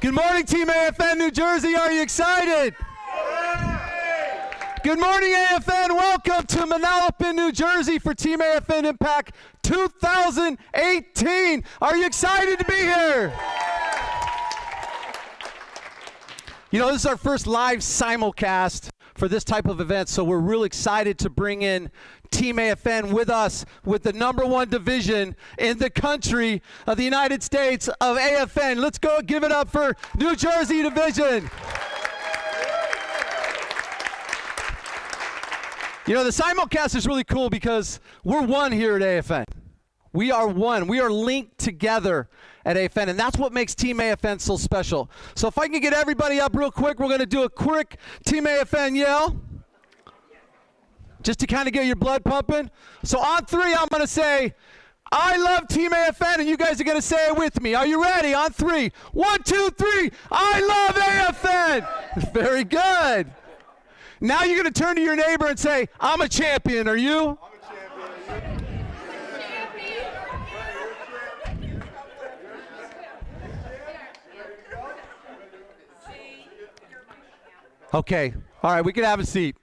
Good morning, Team AFN New Jersey. Are you excited? Good morning, AFN. Welcome to Manalapan, New Jersey for Team AFN Impact 2018. Are you excited to be here? You know, this is our first live simulcast for this type of event, so we're really excited to bring in Team AFN with us with the #1 division in the country of the United States of AFN. Let's go give it up for New Jersey division. You know, the simulcast is really cool because we're one here at AFN. We are one. We are linked together at AFN, and that's what makes Team AFN so special. So if I can get everybody up real quick, we're going to do a quick Team AFN yell, just to kind of get your blood pumping. So on 3, I'm going to say, I love Team AFN, and you guys are going to say it with me. Are you ready? On 3. 1, 2, 3. I love AFN. Very good. Now you're going to turn to your neighbor and say, I'm a champion. Are you? Okay. All right, we can have a seat.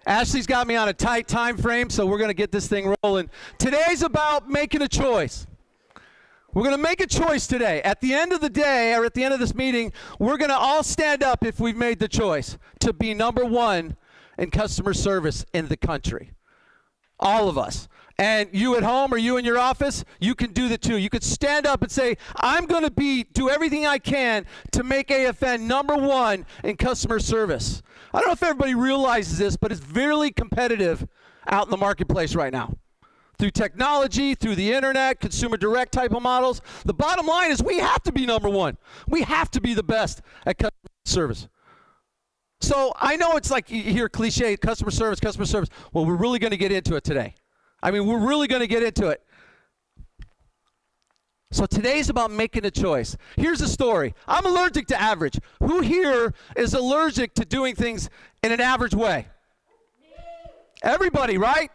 Ashley's got me on a tight time frame, so we're going to get this thing rolling. Today's about making a choice. We're going to make a choice today. At the end of the day, or at the end of this meeting, we're going to all stand up if we've made the choice to be #1 in customer service in the country. All of us. And you at home or you in your office, you can do that too. You could stand up and say, I'm going to do everything I can to make AFN #1 in customer service. I don't know if everybody realizes this, but it's very competitive out in the marketplace right now. Through technology, through the internet, consumer direct type of models. The bottom line is we have to be #1. We have to be the best at customer service. So I know it's like you hear cliche, customer service, customer service. Well, we're really going to get into it today. I mean, we're really going to get into it. So today's about making a choice. Here's a story. I'm allergic to average. Who here is allergic to doing things in an average way? Everybody, right?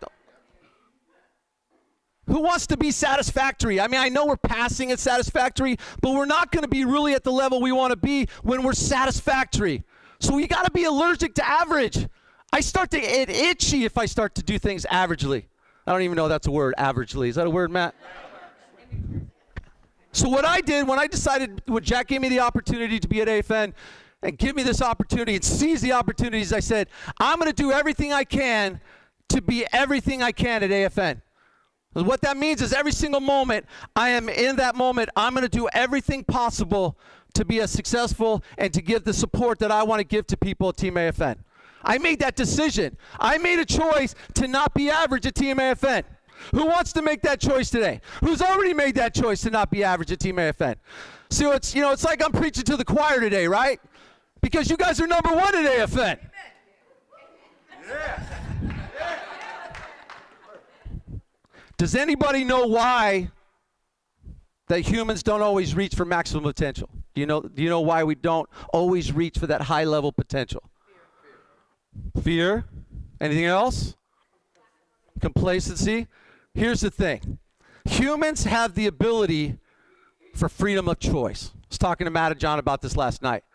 Who wants to be satisfactory? I mean, I know we're passing at satisfactory, but we're not going to be really at the level we want to be when we're satisfactory. So we got to be allergic to average. I start to get itchy if I start to do things averagely. I don't even know if that's a word, averagely. Is that a word, Matt? So what I did when I decided, when Jack gave me the opportunity to be at AFN and give me this opportunity and seize the opportunities, I said, I'm going to do everything I can to be everything I can at AFN. And what that means is every single moment I am in that moment, I'm going to do everything possible to be as successful and to give the support that I want to give to people at Team AFN. I made that decision. I made a choice to not be average at Team AFN. Who wants to make that choice today? Who's already made that choice to not be average at Team AFN? So it's, you know, it's like I'm preaching to the choir today, right? Because you guys are #1 at AFN. Yeah. Does anybody know why that humans don't always reach for maximum potential? Do you know why we don't always reach for that high level potential? Fear. Anything else? Complacency. Here's the thing. Humans have the ability for freedom of choice. I was talking to Matt and John about this last night.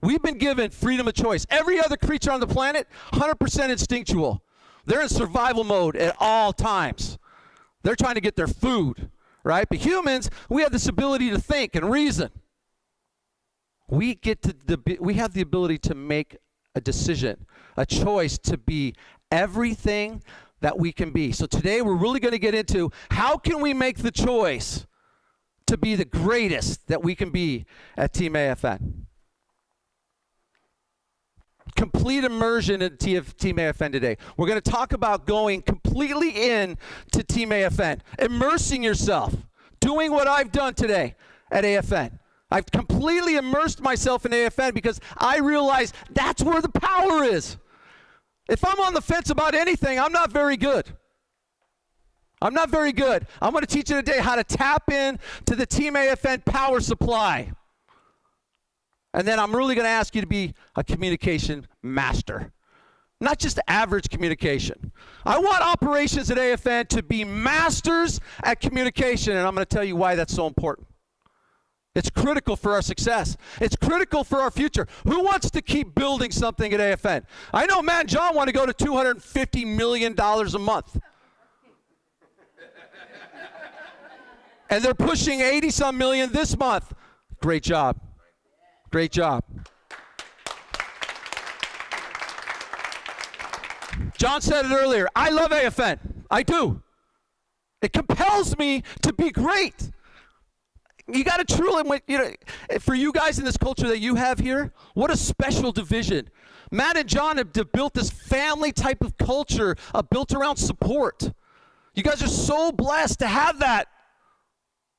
We've been given freedom of choice. Every other creature on the planet, 100% instinctual. They're in survival mode at all times. They're trying to get their food, right? But humans, we have this ability to think and reason. We have the ability to make a decision, a choice to be everything that we can be. So today we're really going to get into how can we make the choice to be the greatest that we can be at Team AFN. Complete immersion in Team AFN today. We're going to talk about going completely in to Team AFN, immersing yourself, doing what I've done today at AFN. I've completely immersed myself in AFN because I realize that's where the power is. If I'm on the fence about anything, I'm not very good. I'm not very good. I'm going to teach you today how to tap in to the Team AFN power supply. And then I'm really going to ask you to be a communication master. Not just average communication. I want operations at AFN to be masters at communication, and I'm going to tell you why that's so important. It's critical for our success. It's critical for our future. Who wants to keep building something at AFN? I know Matt and John want to go to $250 million a month. And they're pushing 80-some million this month. Great job. Great job. John said it earlier. I love AFN. I do. It compels me to be great. You got to truly, for you guys in this culture that you have here, what a special division. Matt and John have built this family type of culture built around support. You guys are so blessed to have that.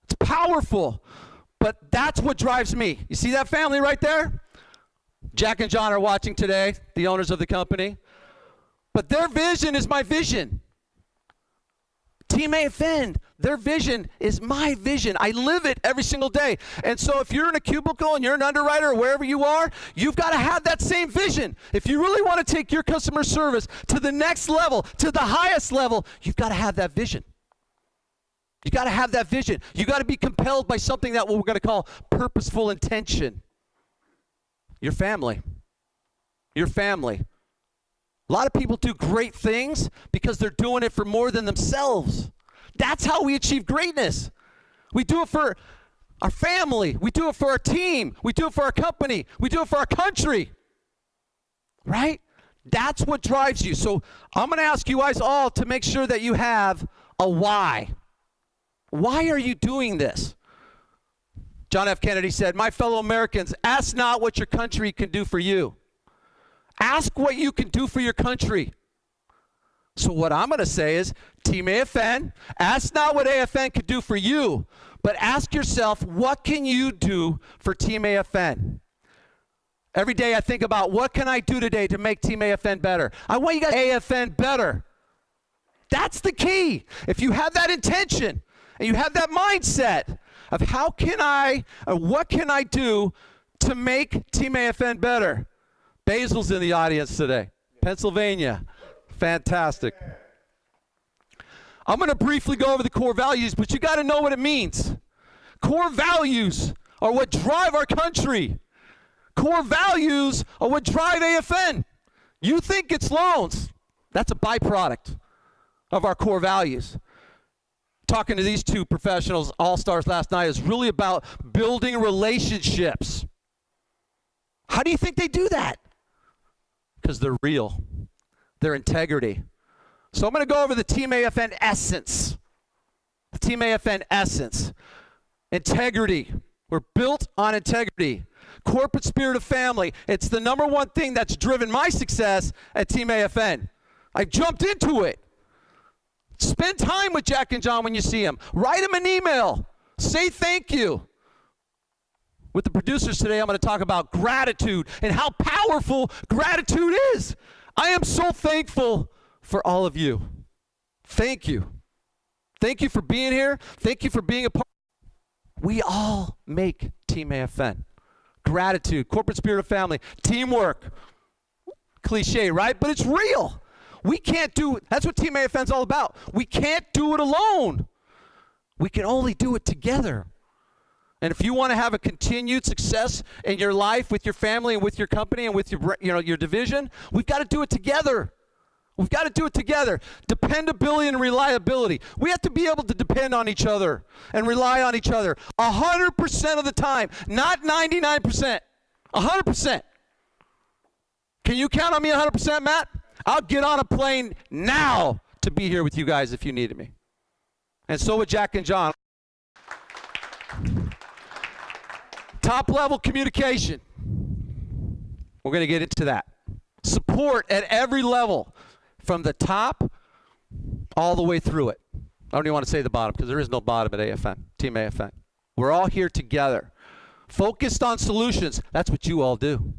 It's powerful. But that's what drives me. You see that family right there? Jack and John are watching today, the owners of the company. But their vision is my vision. Team AFN, their vision is my vision. I live it every single day. And so if you're in a cubicle and you're an underwriter or wherever you are, you've got to have that same vision. If you really want to take your customer service to the next level, to the highest level, you've got to have that vision. You got to have that vision. You got to be compelled by something that we're going to call purposeful intention. Your family. Your family. A lot of people do great things because they're doing it for more than themselves. That's how we achieve greatness. We do it for our family. We do it for our team. We do it for our company. We do it for our country. Right? That's what drives you. So I'm going to ask you guys all to make sure that you have a why. Why are you doing this? John F. Kennedy said, "My fellow Americans, ask not what your country can do for you. Ask what you can do for your country." So what I'm going to say is, Team AFN, ask not what AFN could do for you, but ask yourself, what can you do for Team AFN? Every day I think about, what can I do today to make Team AFN better? I want you guys to make AFN better. That's the key. If you have that intention and you have that mindset of what can I do to make Team AFN better? Basil's in the audience today. Pennsylvania. Fantastic. I'm going to briefly go over the core values, but you got to know what it means. Core values are what drive our country. Core values are what drive AFN. You think it's loans. That's a byproduct of our core values. Talking to these two professionals, all-stars last night, is really about building relationships. How do you think they do that? Because they're real. Their integrity. So I'm going to go over the Team AFN essence. The Team AFN essence. Integrity. We're built on integrity. Corporate spirit of family. It's the number one thing that's driven my success at Team AFN. I jumped into it. Spend time with Jack and John when you see them. Write them an email. Say thank you. With the producers today, I'm going to talk about gratitude and how powerful gratitude is. I am so thankful for all of you. Thank you. Thank you for being here. Thank you for being a part. We all make Team AFN. Gratitude, corporate spirit of family, teamwork. Cliche, right? But it's real. We can't do, that's what Team AFN is all about. We can't do it alone. We can only do it together. And if you want to have a continued success in your life with your family and with your company and with your division, we've got to do it together. We've got to do it together. Dependability and reliability. We have to be able to depend on each other and rely on each other 100% of the time, not 99%. 100%. Can you count on me 100%, Matt? I'll get on a plane now to be here with you guys if you needed me. And so would Jack and John. Top level communication. We're going to get into that. Support at every level, from the top all the way through it. I don't even want to say the bottom because there is no bottom at AFN, Team AFN. We're all here together. Focused on solutions. That's what you all do.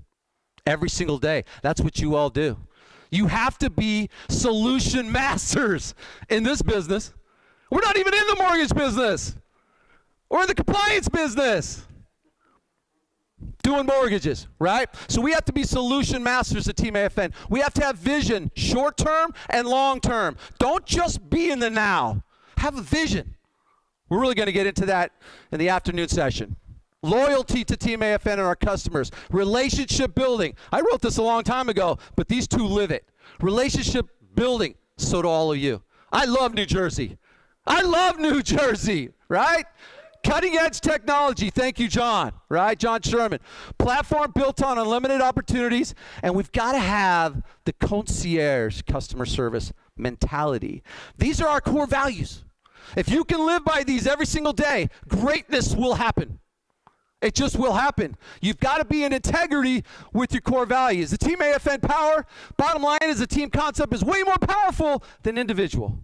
Every single day. That's what you all do. You have to be solution masters in this business. We're not even in the mortgage business. We're in the compliance business. Doing mortgages, right? So we have to be solution masters at Team AFN. We have to have vision, short term and long term. Don't just be in the now. Have a vision. We're really going to get into that in the afternoon session. Loyalty to Team AFN and our customers. Relationship building. I wrote this a long time ago, but these two live it. Relationship building. So do all of you. I love New Jersey. I love New Jersey, right? Cutting edge technology. Thank you, John, right? John Sherman. Platform built on unlimited opportunities, and we've got to have the concierge customer service mentality. These are our core values. If you can live by these every single day, greatness will happen. It just will happen. You've got to be in integrity with your core values. The Team AFN power, bottom line is the team concept is way more powerful than individual,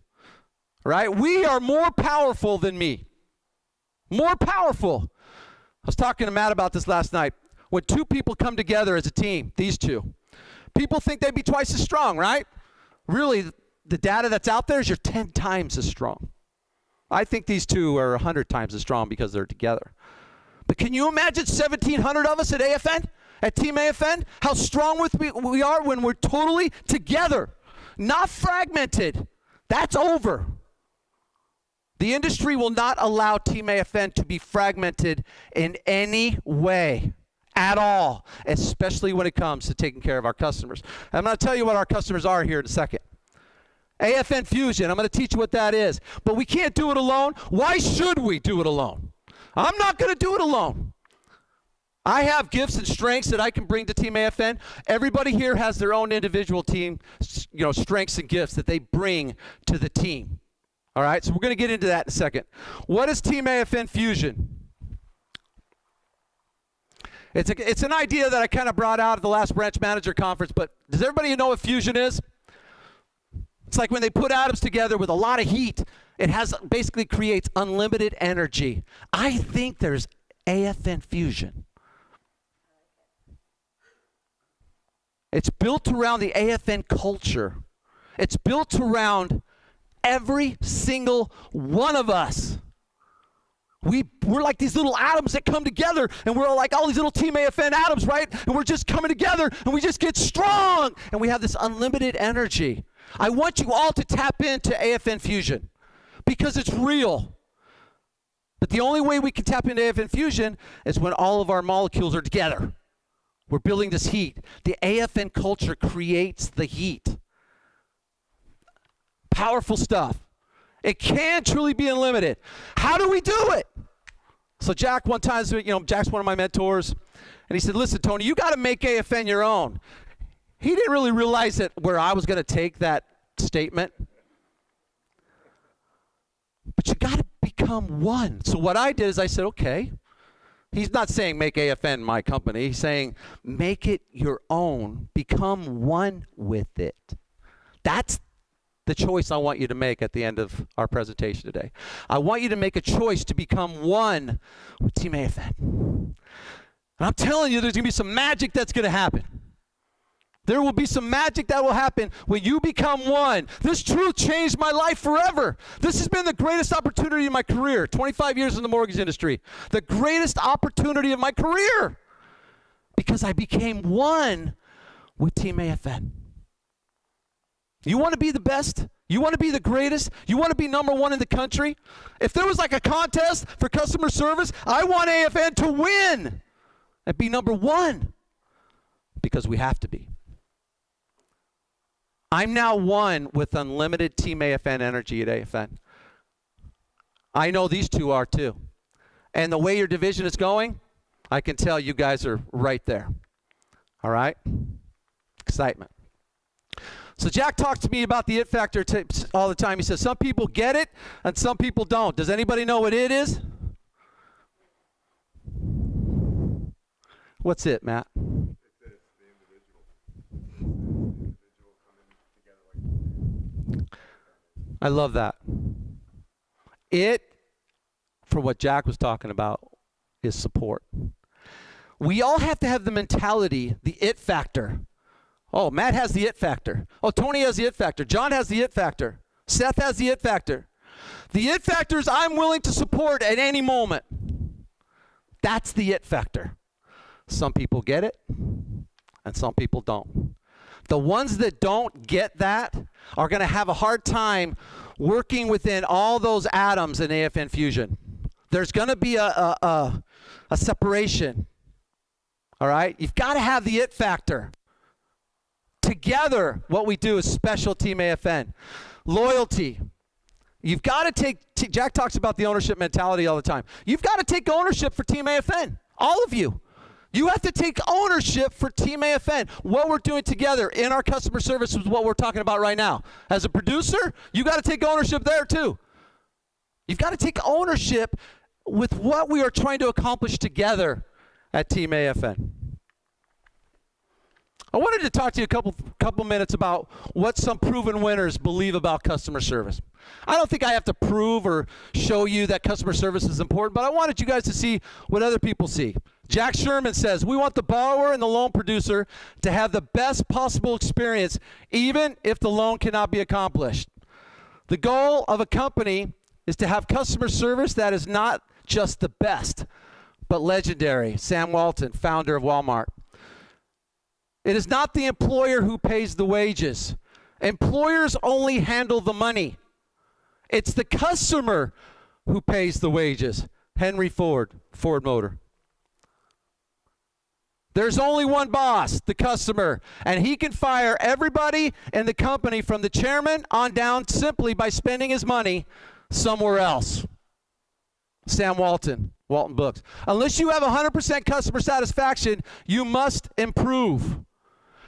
right? We are more powerful than me. More powerful. I was talking to Matt about this last night. When two people come together as a team, these two, people think they'd be twice as strong, right? Really, the data that's out there is you're 10 times as strong. I think these two are 100 times as strong because they're together. But can you imagine 1,700 of us at AFN, at Team AFN? How strong we are when we're totally together, not fragmented. That's over. The industry will not allow Team AFN to be fragmented in any way at all, especially when it comes to taking care of our customers. I'm going to tell you what our customers are here in a second. AFN Fusion, I'm going to teach you what that is. But we can't do it alone. Why should we do it alone? I'm not going to do it alone. I have gifts and strengths that I can bring to Team AFN. Everybody here has their own individual team, strengths and gifts that they bring to the team. All right, so we're going to get into that in a second. What is Team AFN Fusion? It's an idea that I kind of brought out at the last branch manager conference, but does everybody know what fusion is? It's like when they put atoms together with a lot of heat, it basically creates unlimited energy. I think there's AFN Fusion. It's built around the AFN culture. It's built around every single one of us. We're like these little atoms that come together, and we're like all these little Team AFN atoms, right? And we're just coming together, and we just get strong, and we have this unlimited energy. I want you all to tap into AFN Fusion because it's real. But the only way we can tap into AFN Fusion is when all of our molecules are together. We're building this heat. The AFN culture creates the heat. Powerful stuff. It can truly be unlimited. How do we do it? So Jack one time, Jack's one of my mentors, and he said, listen, Tony, you got to make AFN your own. He didn't really realize that where I was going to take that statement. But you got to become one. So what I did is I said, okay. He's not saying make AFN my company. He's saying make it your own. Become one with it. That's the choice I want you to make at the end of our presentation today. I want you to make a choice to become one with Team AFN. And I'm telling you, there's going to be some magic that's going to happen. There will be some magic that will happen when you become one. This truth changed my life forever. This has been the greatest opportunity in my career, 25 years in the mortgage industry. The greatest opportunity of my career because I became one with Team AFN. You want to be the best? You want to be the greatest? You want to be number one in the country? If there was like a contest for customer service, I want AFN to win and be number one because we have to be. I'm now one with unlimited Team AFN energy at AFN. I know these two are too. And the way your division is going, I can tell you guys are right there. All right? Excitement. So Jack talks to me about the it factor all the time. He says some people get it and some people don't. Does anybody know what it is? What's it, Matt? I love that. It, for what Jack was talking about, is support. We all have to have the mentality, the it factor. Oh, Matt has the it factor. Oh, Tony has the it factor. John has the it factor. Seth has the it factor. The it factor is I'm willing to support at any moment. That's the it factor. Some people get it, and some people don't. The ones that don't get that are going to have a hard time working within all those atoms in AFN Fusion. There's going to be a separation. All right? You've got to have the it factor. Together, what we do is special Team AFN. Loyalty. You've got to take, Jack talks about the ownership mentality all the time. You've got to take ownership for Team AFN. All of you. You have to take ownership for Team AFN. What we're doing together in our customer service is what we're talking about right now. As a producer, you got to take ownership there too. You've got to take ownership with what we are trying to accomplish together at Team AFN. I wanted to talk to you a couple minutes about what some proven winners believe about customer service. I don't think I have to prove or show you that customer service is important, but I wanted you guys to see what other people see. Jack Sherman says, we want the borrower and the loan producer to have the best possible experience, even if the loan cannot be accomplished. The goal of a company is to have customer service that is not just the best, but legendary. Sam Walton, founder of Walmart. It is not the employer who pays the wages. Employers only handle the money. It's the customer who pays the wages. Henry Ford, Ford Motor. There's only one boss, the customer, and he can fire everybody in the company from the chairman on down simply by spending his money somewhere else. Sam Walton, Walton Books. Unless you have 100% customer satisfaction, you must improve.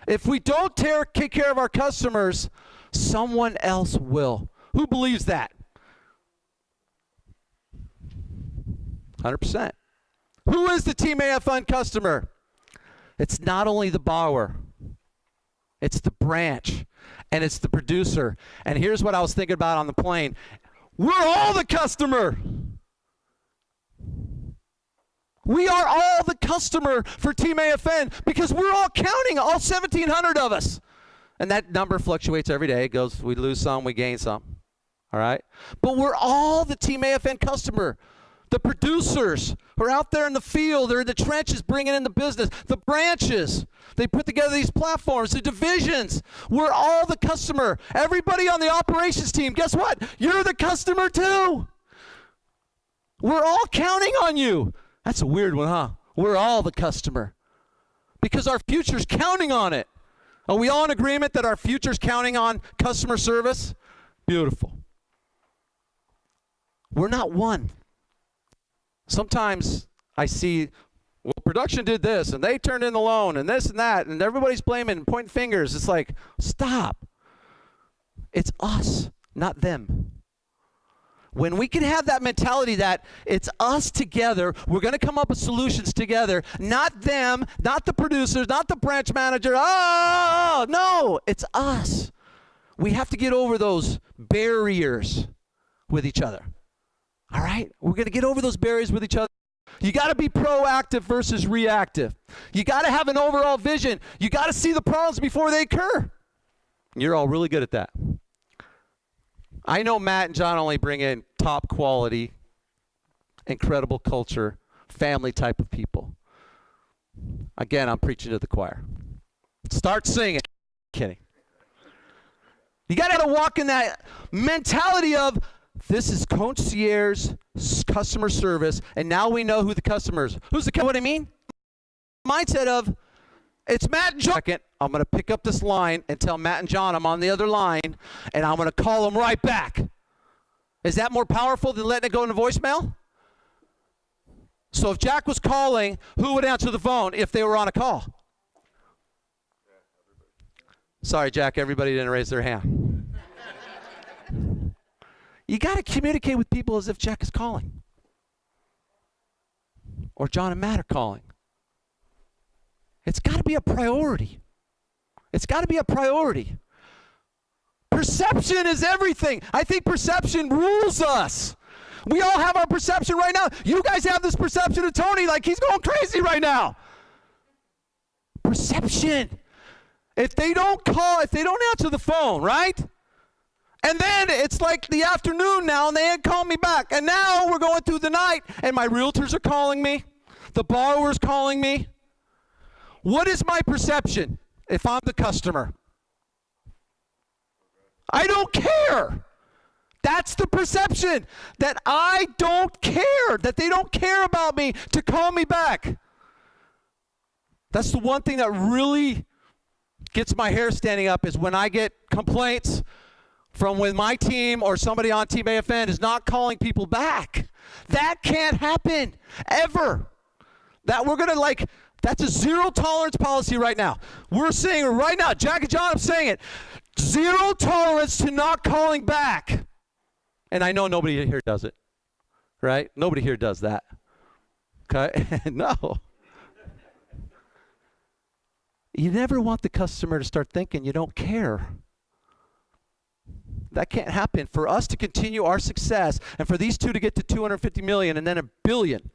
If we don't take care of our customers, someone else will. Who believes that? 100%. Who is the Team AFN customer? It's not only the borrower, it's the branch, and it's the producer. And here's what I was thinking about on the plane. We're all the customer. We are all the customer for Team AFN because we're all counting, all 1,700 of us. And that number fluctuates every day. It goes, we lose some, we gain some. All right? But we're all the Team AFN customer. The producers who are out there in the field, they're in the trenches bringing in the business. The branches, they put together these platforms. The divisions, we're all the customer. Everybody on the operations team, guess what? You're the customer too. We're all counting on you. That's a weird one, huh? We're all the customer because our future's counting on it. Are we all in agreement that our future's counting on customer service? Beautiful. We're not one. Sometimes I see, well, production did this, and they turned in the loan, and this and that, and everybody's blaming and pointing fingers. It's like, stop. It's us, not them. When we can have that mentality that it's us together, we're going to come up with solutions together, not them, not the producers, not the branch manager. Oh, no, it's us. We have to get over those barriers with each other. All right? We're going to get over those barriers with each other. You got to be proactive versus reactive. You got to have an overall vision. You got to see the problems before they occur. You're all really good at that. I know Matt and John only bring in top quality, incredible culture, family type of people. Again, I'm preaching to the choir. Start singing. Kidding. You got to walk in that mentality of, this is concierge customer service, and now we know who the customer is. Who's the customer? What I mean? Mindset of, it's Matt and John. I'm going to pick up this line and tell Matt and John I'm on the other line, and I'm going to call them right back. Is that more powerful than letting it go into voicemail? So if Jack was calling, who would answer the phone if they were on a call? Sorry, Jack, everybody didn't raise their hand. You got to communicate with people as if Jack is calling. Or John and Matt are calling. It's got to be a priority. It's got to be a priority. Perception is everything. I think perception rules us. We all have our perception right now. You guys have this perception of Tony like he's going crazy right now. Perception. If they don't call, if they don't answer the phone, right? And then it's like the afternoon now, and they ain't calling me back. And now we're going through the night, and my realtors are calling me. The borrower's calling me. What is my perception if I'm the customer? I don't care. That's the perception, that I don't care, that they don't care about me to call me back. That's the one thing that really gets my hair standing up, is when I get complaints from when my team or somebody on Team AFN is not calling people back. That can't happen, ever. That we're going to that's a zero tolerance policy right now. We're saying it right now, Jack and John, I'm saying it. Zero tolerance to not calling back. And I know nobody here does it, right? Nobody here does that, okay? No. You never want the customer to start thinking you don't care. That can't happen. For us to continue our success, and for these two to get to 250 million and then $1 billion.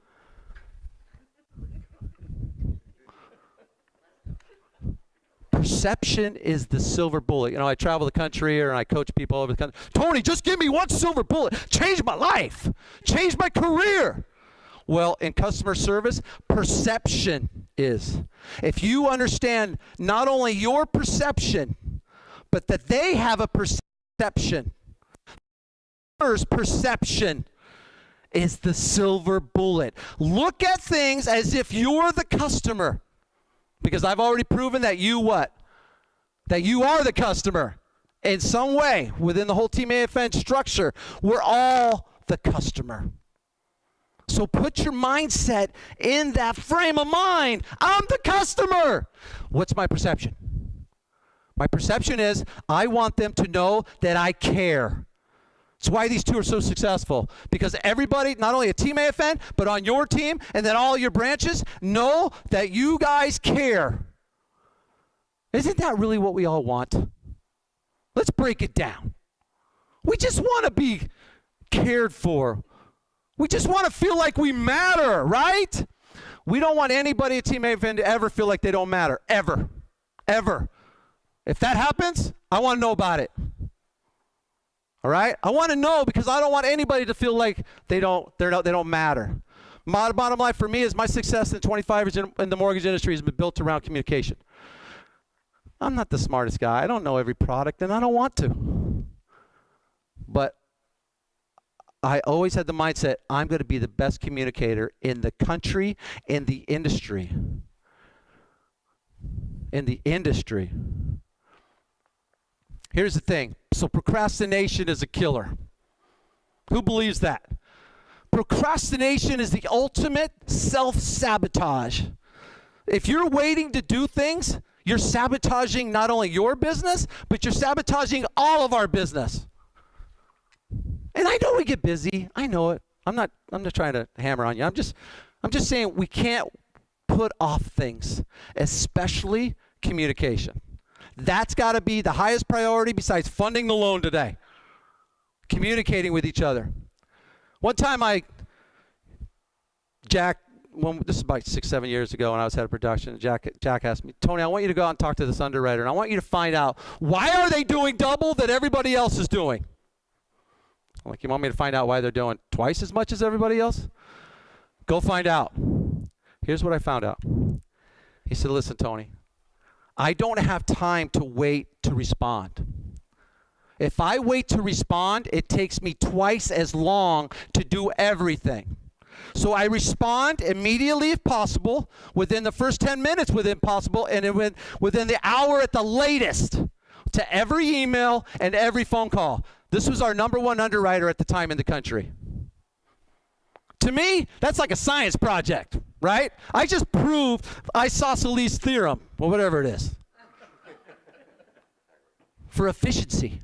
Perception is the silver bullet. You know, I travel the country and I coach people all over the country. Tony, just give me one silver bullet. Change my life. Change my career. Well, in customer service, perception is. If you understand not only your perception, but that they have a perception. Perception is the silver bullet. Look at things as if you're the customer. Because I've already proven that you what? That you are the customer. In some way, within the whole Team AFN structure, we're all the customer. So put your mindset in that frame of mind. I'm the customer. What's my perception? My perception is I want them to know that I care. It's why these two are so successful. Because everybody, not only at Team AFN, but on your team, and then all your branches, know that you guys care. Isn't that really what we all want? Let's break it down. We just want to be cared for. We just want to feel like we matter, right? We don't want anybody at Team AFN to ever feel like they don't matter. Ever. Ever. If that happens, I want to know about it. All right? I want to know, because I don't want anybody to feel like they don't matter. Bottom line for me is my success in 25 years in the mortgage industry has been built around communication. I'm not the smartest guy. I don't know every product, and I don't want to. But I always had the mindset, I'm going to be the best communicator in the country, in the industry. In the industry. Here's the thing. So procrastination is a killer. Who believes that? Procrastination is the ultimate self-sabotage. If you're waiting to do things, you're sabotaging not only your business, but you're sabotaging all of our business. And I know we get busy. I know it. I'm not trying to hammer on you. I'm just saying we can't put off things, especially communication. That's got to be the highest priority besides funding the loan today. Communicating with each other. One time this is about 6-7 years ago when I was head of production, Jack asked me, Tony, I want you to go out and talk to this underwriter, and I want you to find out, why are they doing double that everybody else is doing? I'm like, you want me to find out why they're doing twice as much as everybody else? Go find out. Here's what I found out. He said, listen, Tony, I don't have time to wait to respond. If I wait to respond, it takes me twice as long to do everything. So I respond immediately if possible, within the first 10 minutes within possible, and within the hour at the latest, to every email and every phone call. This was our #1 underwriter at the time in the country. To me, that's like a science project, right? I just proved isosceles theorem, or whatever it is, for efficiency.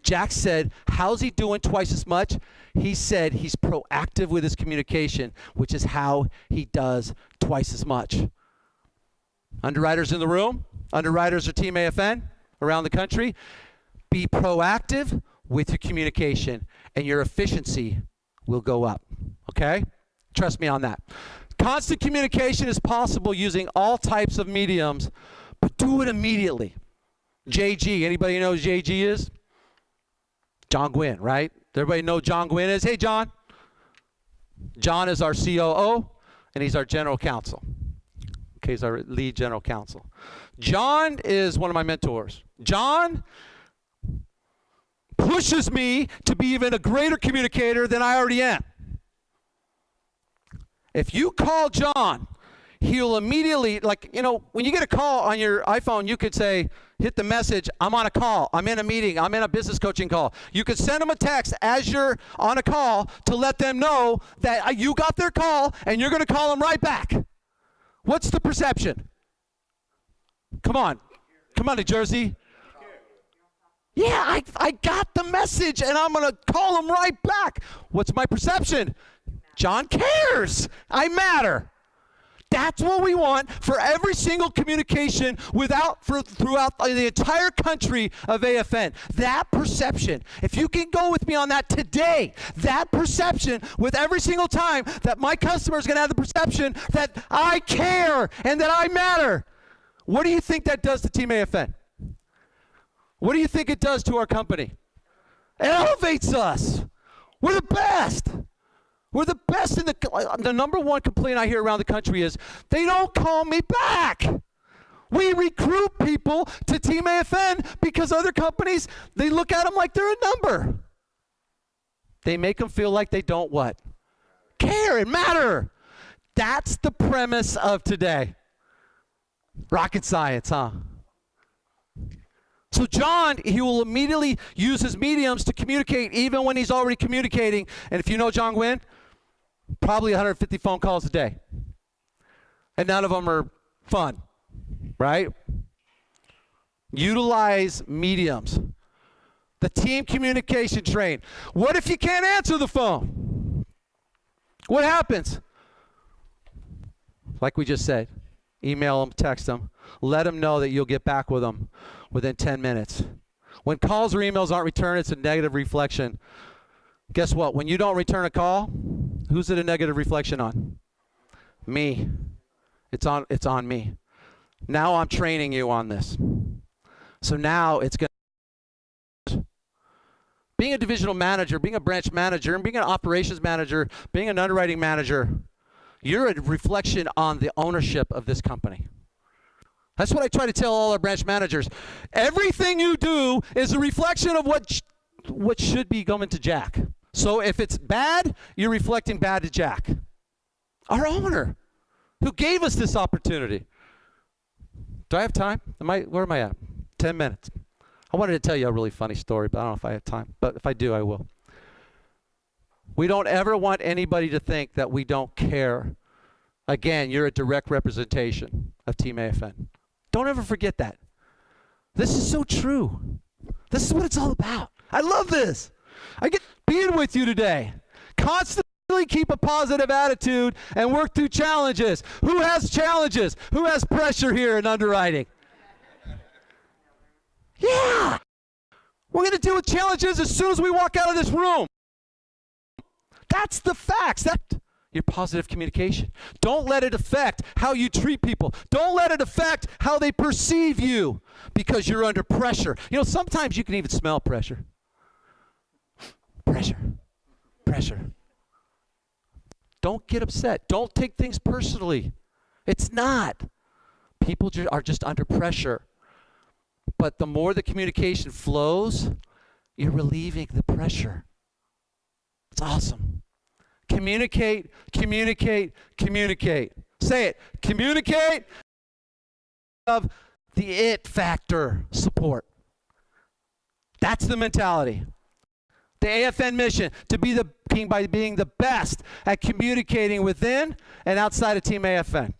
Jack said, how's he doing twice as much? He said he's proactive with his communication, which is how he does twice as much. Underwriters in the room, underwriters are Team AFN around the country, be proactive with your communication, and your efficiency will go up, okay? Trust me on that. Constant communication is possible using all types of mediums, but do it immediately. JG, anybody know who JG is? John Gwynn, right? Everybody know who John Gwynn is? Hey, John. John is our COO, and he's our general counsel. Okay, he's our lead general counsel. John is one of my mentors. John pushes me to be even a greater communicator than I already am. If you call John, he'll immediately, like, you know, when you get a call on your iPhone, you could say, hit the message, I'm on a call, I'm in a meeting, I'm in a business coaching call. You could send them a text as you're on a call to let them know that you got their call and you're going to call them right back. What's the perception? Come on, New Jersey. Yeah, I got the message and I'm going to call them right back. What's my perception? John cares. I matter. That's what we want for every single communication throughout the entire country of AFN. That perception. If you can go with me on that today, that perception with every single time that my customer is going to have the perception that I care and that I matter. What do you think that does to Team AFN? What do you think it does to our company? It elevates us. We're the best. We're the best in the number one complaint I hear around the country is they don't call me back. We recruit people to Team AFN because other companies, they look at them like they're a number. They make them feel like they don't what? Care and matter. That's the premise of today. Rocket science, huh? So John, he will immediately use his mediums to communicate even when he's already communicating. And if you know John Gwynn, probably 150 phone calls a day. And none of them are fun, right? Utilize mediums. The team communication train. What if you can't answer the phone? What happens? Like we just said, email them, text them, let them know that you'll get back with them within 10 minutes. When calls or emails aren't returned, it's a negative reflection. Guess what? When you don't return a call, who's it a negative reflection on? Me. It's on me. Now I'm training you on this. So now it's going to, being a divisional manager, being a branch manager, and being an operations manager, being an underwriting manager, you're a reflection on the ownership of this company. That's what I try to tell all our branch managers. Everything you do is a reflection of what should be going to Jack. So if it's bad, you're reflecting bad to Jack, our owner, who gave us this opportunity. Do I have time? Where am I at? 10 minutes. I wanted to tell you a really funny story, but I don't know if I have time. But if I do, I will. We don't ever want anybody to think that we don't care. Again, you're a direct representation of Team AFN. Don't ever forget that. This is so true. This is what it's all about. I love this. I get being with you today. Constantly keep a positive attitude and work through challenges. Who has challenges? Who has pressure here in underwriting? Yeah. We're going to deal with challenges as soon as we walk out of this room. That's the facts. That's your positive communication. Don't let it affect how you treat people. Don't let it affect how they perceive you because you're under pressure. You know, sometimes you can even smell pressure. Pressure. Don't get upset. Don't take things personally. It's not. People are just under pressure. But the more the communication flows, you're relieving the pressure. It's awesome. Communicate. Say it. Communicate. Of the it factor support. That's the mentality. The AFN mission, to be the king by being the best at communicating within and outside of Team AFN.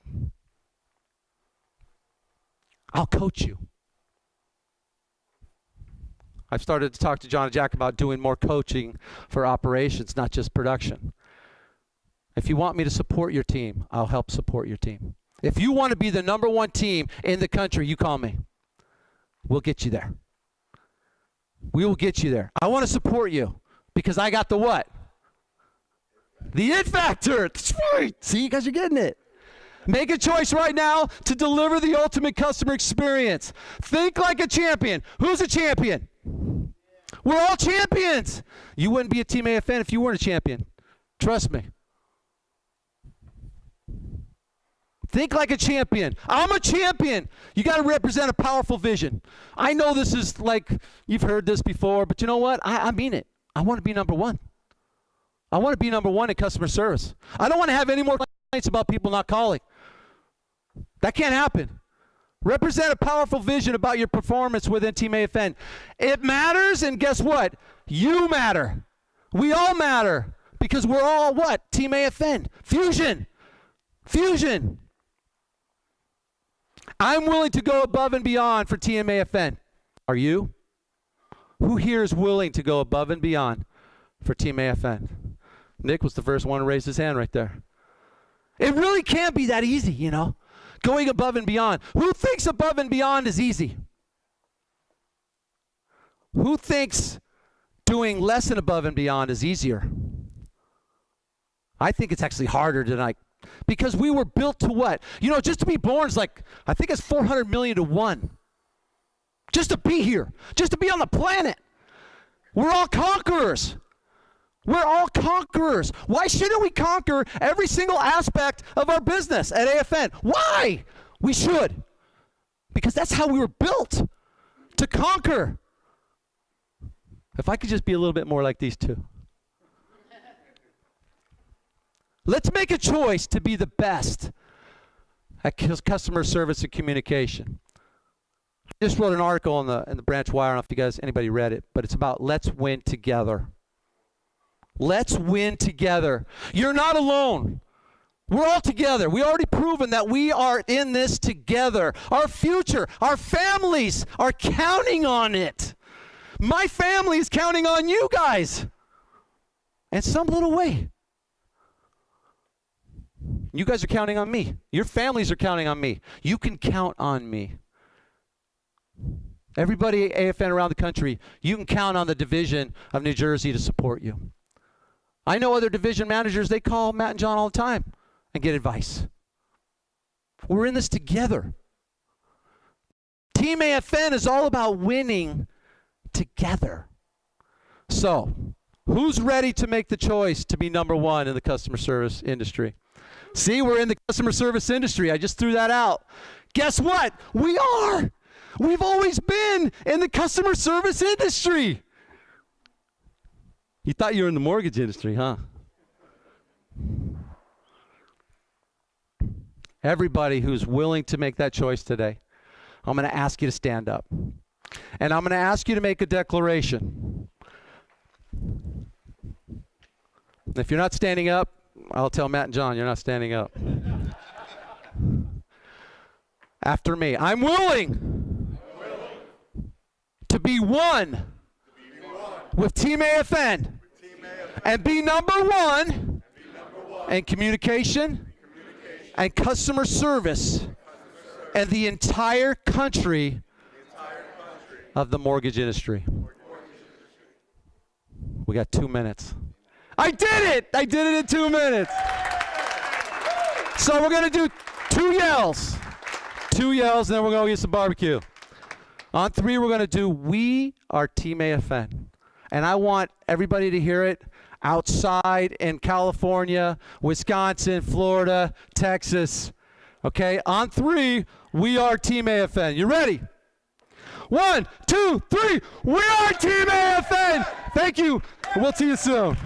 I'll coach you. I've started to talk to John and Jack about doing more coaching for operations, not just production. If you want me to support your team, I'll help support your team. If you want to be the number one team in the country, you call me. We'll get you there. We will get you there. I want to support you because I got the what? The it factor. That's right. See, you guys are getting it. Make a choice right now to deliver the ultimate customer experience. Think like a champion. Who's a champion? We're all champions. You wouldn't be a Team AFN if you weren't a champion. Trust me. Think like a champion. I'm a champion. You got to represent a powerful vision. I know this is like, you've heard this before, but you know what? I mean it. I want to be number one. I want to be number one in customer service. I don't want to have any more complaints about people not calling. That can't happen. Represent a powerful vision about your performance within Team AFN. It matters, and guess what? You matter. We all matter because we're all what? Team AFN. Fusion. Fusion. I'm willing to go above and beyond for Team AFN. Are you? Who here is willing to go above and beyond for Team AFN? Nick was the first one to raise his hand right there. It really can't be that easy, you know, going above and beyond. Who thinks above and beyond is easy? Who thinks doing less than above and beyond is easier? I think it's actually harder tonight because we were built to what? You know, just to be born is like, I think it's 400 million to 1. Just to be here, just to be on the planet. We're all conquerors. We're all conquerors. Why shouldn't we conquer every single aspect of our business at AFN? Why? We should. Because that's how we were built, to conquer. If I could just be a little bit more like these two. Let's make a choice to be the best at customer service and communication. I just wrote an article in the Branch Wire. I don't know if you guys, anybody read it, but it's about let's win together. Let's win together. You're not alone. We're all together. We already proven that we are in this together. Our future, our families are counting on it. My family is counting on you guys in some little way. You guys are counting on me. Your families are counting on me. You can count on me. Everybody at AFN around the country, you can count on the division of New Jersey to support you. I know other division managers, they call Matt and John all the time and get advice. We're in this together. Team AFN is all about winning together. So, who's ready to make the choice to be number one in the customer service industry? See, we're in the customer service industry. I just threw that out. Guess what? We are. We've always been in the customer service industry. You thought you were in the mortgage industry, huh? Everybody who's willing to make that choice today, I'm going to ask you to stand up. And I'm going to ask you to make a declaration. If you're not standing up, I'll tell Matt and John you're not standing up. After me. I'm willing to be one with Team AFN and be number one in communication and customer service and the entire country of the mortgage industry. We got 2 minutes. I did it! I did it in 2 minutes. So we're going to do 2 yells. 2 yells, and then we're going to get some barbecue. On 3, we're going to do We Are Team AFN. And I want everybody to hear it outside in California, Wisconsin, Florida, Texas. Okay? On 3, We Are Team AFN. You ready? 1, 2, 3. We are Team AFN. Thank you. We'll see you soon.